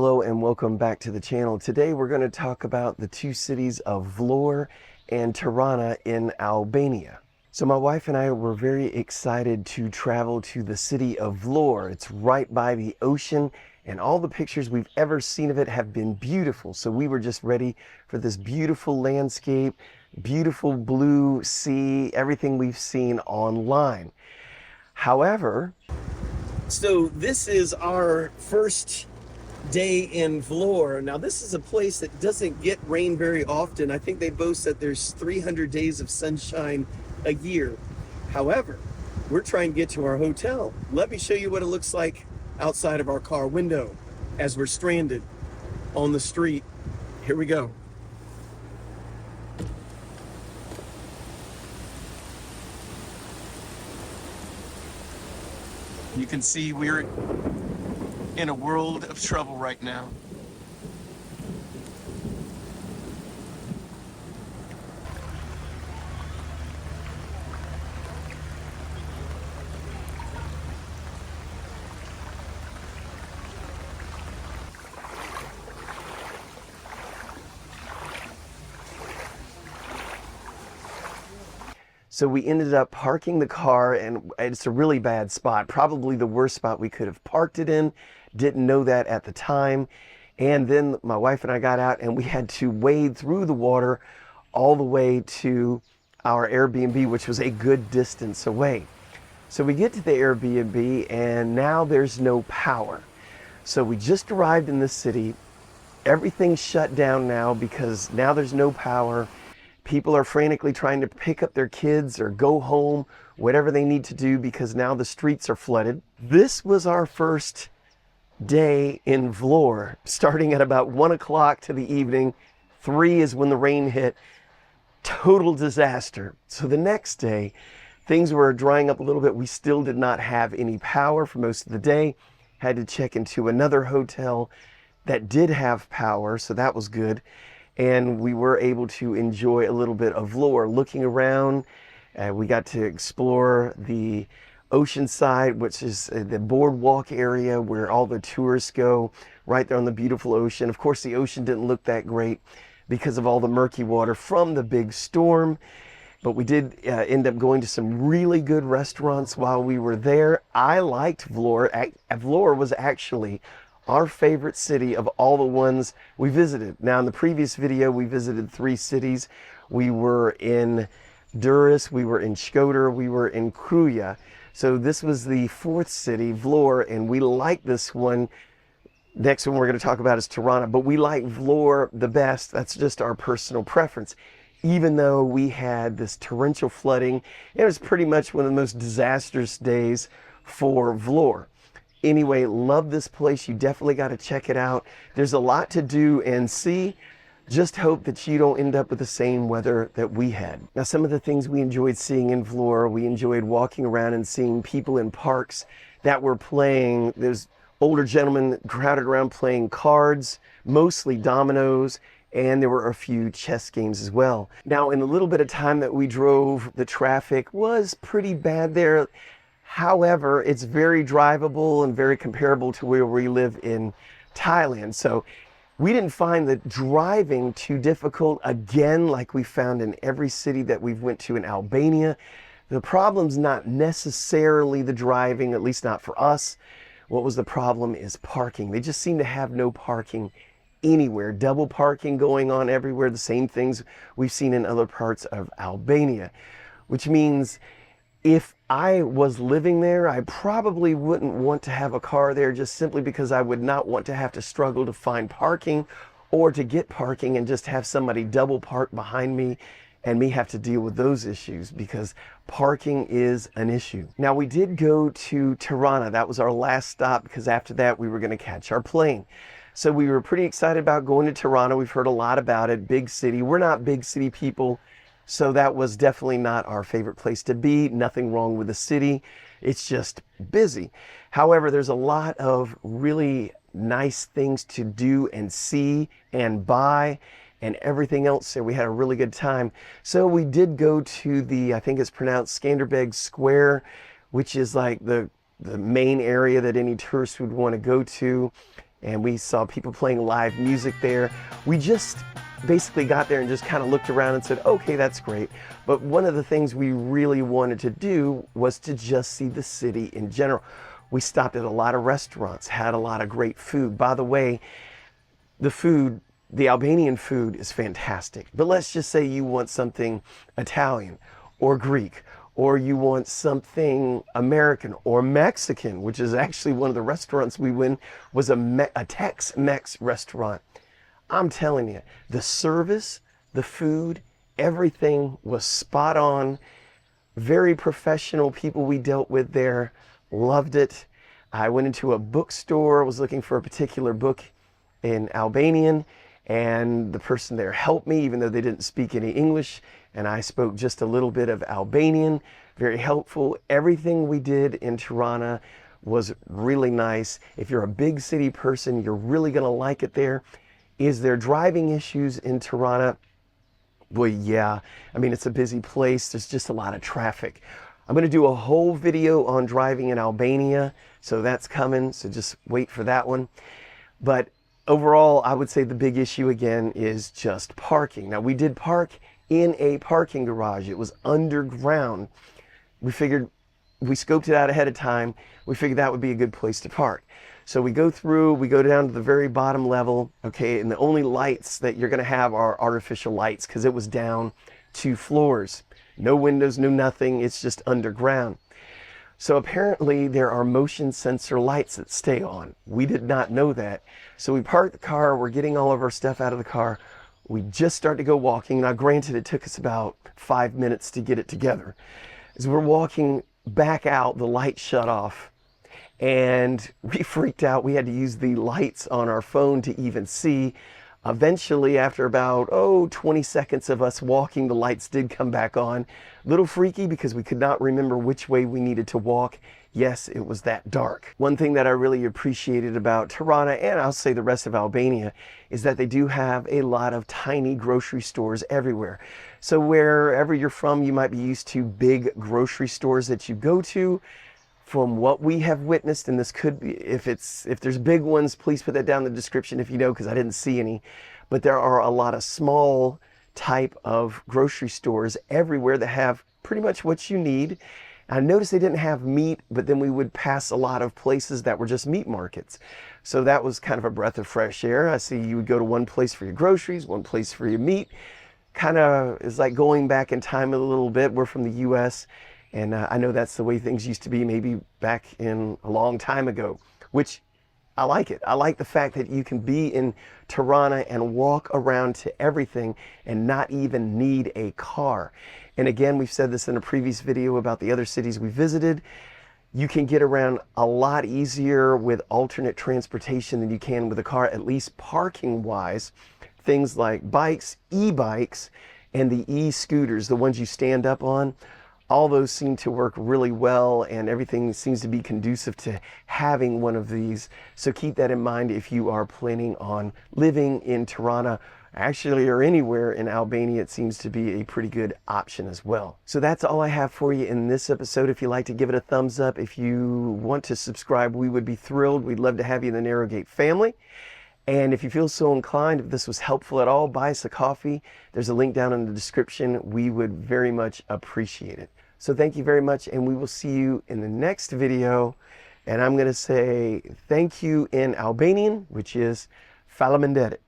Hello and welcome back to the channel. Today we're going to talk about the two cities of Vlorë and Tirana in Albania. So my wife and I were very excited to travel to the city of Vlorë. It's right by the ocean and all the pictures we've ever seen of it have been beautiful. So we were just ready for this beautiful landscape, beautiful blue sea, everything we've seen online. However, so this is our first day in Vlorë. Now this is a place that doesn't get rain very often. I think they boast that there's 300 days of sunshine a year. However, we're trying to get to our hotel. Let me show you what it looks like outside of our car window as we're stranded on the street. Here we go. You can see we're in a world of trouble right now. So we ended up parking the car, and it's a really bad spot, probably the worst spot we could have parked it in. Didn't know that at the time. And then my wife and I got out and we had to wade through the water all the way to our Airbnb, which was a good distance away. So we get to the Airbnb and now there's no power. So we just arrived in the city. Everything's shut down now because now there's no power. People are frantically trying to pick up their kids or go home, whatever they need to do, because now the streets are flooded. This was our first day in Vlorë, starting at about 1 o'clock to the evening. 3 is when the rain hit. Total disaster. So the next day, things were drying up a little bit. We still did not have any power for most of the day. Had to check into another hotel that did have power, so that was good. And we were able to enjoy a little bit of Vlorë. Looking around, we got to explore the ocean side, which is the boardwalk area where all the tourists go, right there on the beautiful ocean. Of course, the ocean didn't look that great because of all the murky water from the big storm. But we did end up going to some really good restaurants while we were there. I liked Vlorë. Vlorë was actually our favorite city of all the ones we visited. Now, in the previous video, we visited 3 cities. We were in Durrës, we were in Shkodër, we were in Kruja. So this was the 4th city, Vlorë, and we like this one. Next one we're going to talk about is Tirana, but we like Vlorë the best. That's just our personal preference. Even though we had this torrential flooding, it was pretty much one of the most disastrous days for Vlorë. Anyway, love this place. You definitely got to check it out. There's a lot to do and see. Just hope that you don't end up with the same weather that we had. Now, some of the things we enjoyed seeing in Vlorë, we enjoyed walking around and seeing people in parks that were playing. There's older gentlemen crowded around playing cards, mostly dominoes, and there were a few chess games as well. Now, in the little bit of time that we drove, the traffic was pretty bad there. However, it's very drivable and very comparable to where we live in Thailand. So we didn't find the driving too difficult, again, like we found in every city that we've went to in Albania. The problem's not necessarily the driving, at least not for us. What was the problem is parking. They just seem to have no parking anywhere. Double parking going on everywhere, the same things we've seen in other parts of Albania, which means if I was living there, I probably wouldn't want to have a car there, just simply because I would not want to have to struggle to find parking or to get parking and just have somebody double park behind me and me have to deal with those issues, because parking is an issue. Now, we did go to Tirana. That was our last stop, because after that we were going to catch our plane. So we were pretty excited about going to Tirana. We've heard a lot about it. Big city. We're not big city people. So that was definitely not our favorite place to be. Nothing wrong with the city. It's just busy. However, there's a lot of really nice things to do and see and buy and everything else. So we had a really good time. So we did go to the, I think it's pronounced Skanderbeg Square, which is like the main area that any tourist would want to go to. and we saw people playing live music there. We just basically got there and just kind of looked around and said, okay, that's great. But one of the things we really wanted to do was to just see the city in general. We stopped at a lot of restaurants, had a lot of great food. By the way, the Albanian food is fantastic. But let's just say you want something Italian or Greek, or you want something American or Mexican, which is actually one of the restaurants we went, was a Tex-Mex restaurant. I'm telling you, the service, the food, everything was spot on. Very professional people we dealt with there. Loved it. I went into a bookstore, was looking for a particular book in Albanian, and the person there helped me, even though they didn't speak any English, and I spoke just a little bit of Albanian. Very helpful. Everything we did in Tirana was really nice. If you're a big city person, you're really going to like it there. Is there driving issues in Tirana? Well, yeah. I mean, it's a busy place. There's just a lot of traffic. I'm going to do a whole video on driving in Albania, so that's coming, so just wait for that one. But overall, I would say the big issue again is just parking. Now, we did park in a parking garage. It was underground. We scoped it out ahead of time. We figured that would be a good place to park. So we go down to the very bottom level, okay, and the only lights that you're going to have are artificial lights because it was down 2 floors. No windows, no nothing. It's just underground. So apparently there are motion sensor lights that stay on. We did not know that. So we parked the car. We're getting all of our stuff out of the car. We just started to go walking. Now, granted, it took us about 5 minutes to get it together. As we're walking back out, the light shut off. And we freaked out. We had to use the lights on our phone to even see. Eventually, after about 20 seconds of us walking, the lights did come back on. A little freaky because we could not remember which way we needed to walk. Yes, it was that dark. One thing that I really appreciated about Tirana, and I'll say the rest of Albania, is that they do have a lot of tiny grocery stores everywhere. So wherever you're from, you might be used to big grocery stores that you go to. From what we have witnessed, and this could be, if there's big ones, please put that down in the description if you know, because I didn't see any. But there are a lot of small type of grocery stores everywhere that have pretty much what you need. I noticed they didn't have meat, but then we would pass a lot of places that were just meat markets. So that was kind of a breath of fresh air. I see you would go to one place for your groceries, one place for your meat. Kind of is like going back in time a little bit. We're from the U.S., and I know that's the way things used to be maybe back in a long time ago, which I like it. I like the fact that you can be in Tirana and walk around to everything and not even need a car. And again, we've said this in a previous video about the other cities we visited. You can get around a lot easier with alternate transportation than you can with a car, at least parking wise. Things like bikes, e-bikes, and the e-scooters, the ones you stand up on. All those seem to work really well, and everything seems to be conducive to having one of these. So keep that in mind if you are planning on living in Tirana, actually, or anywhere in Albania. It seems to be a pretty good option as well. So that's all I have for you in this episode. If you like to give it a thumbs up, if you want to subscribe, we would be thrilled. We'd love to have you in the Narrowgate family. And if you feel so inclined, if this was helpful at all, buy us a coffee. There's a link down in the description. We would very much appreciate it. So thank you very much, and we will see you in the next video. And I'm going to say thank you in Albanian, which is Faleminderit.